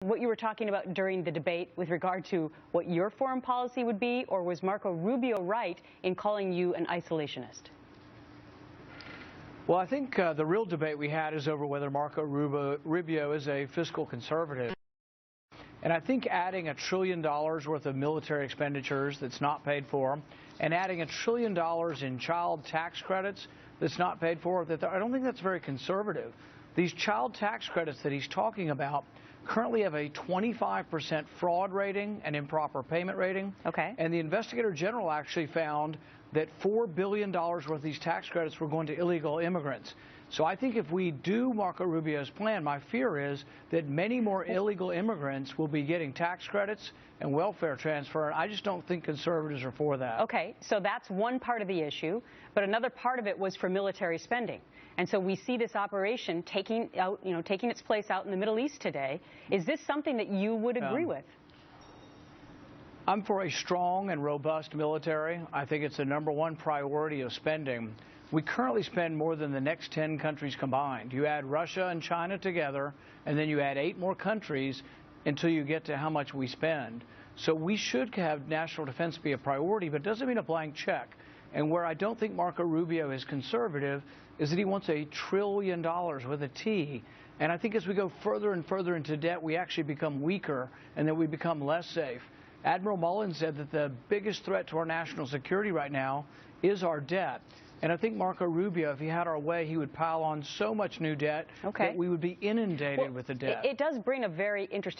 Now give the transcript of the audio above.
What you were talking about during the debate with regard to what your foreign policy would be, or was Marco Rubio right in calling you an isolationist? Well, I think the real debate we had is over whether Marco Rubio is a fiscal conservative. And I think adding $1 trillion worth of military expenditures that's not paid for, and adding $1 trillion in child tax credits that's not paid for, I don't think that's very conservative. These child tax credits that he's talking about currently have a 25% fraud rating and improper payment rating. Okay. And the Investigator General actually found that $4 billion worth of these tax credits were going to illegal immigrants. So I think if we do Marco Rubio's plan, my fear is that many more illegal immigrants will be getting tax credits and welfare transfer, and I just don't think conservatives are for that. Okay, so that's one part of the issue, but another part of it was for military spending. And so we see this operation taking its place out in the Middle East today. Is this something that you would agree with? I'm for a strong and robust military. I think it's the #1 priority of spending. We currently spend more than the next 10 countries combined. You add Russia and China together, and then you add 8 more countries until you get to how much we spend. So we should have national defense be a priority, but it doesn't mean a blank check. And where I don't think Marco Rubio is conservative is that he wants $1 trillion with a T. And I think as we go further and further into debt, we actually become weaker and that we become less safe. Admiral Mullen said that the biggest threat to our national security right now is our debt. And I think Marco Rubio, if he had our way, he would pile on so much new debt that we would be inundated with the debt. It does bring a very interesting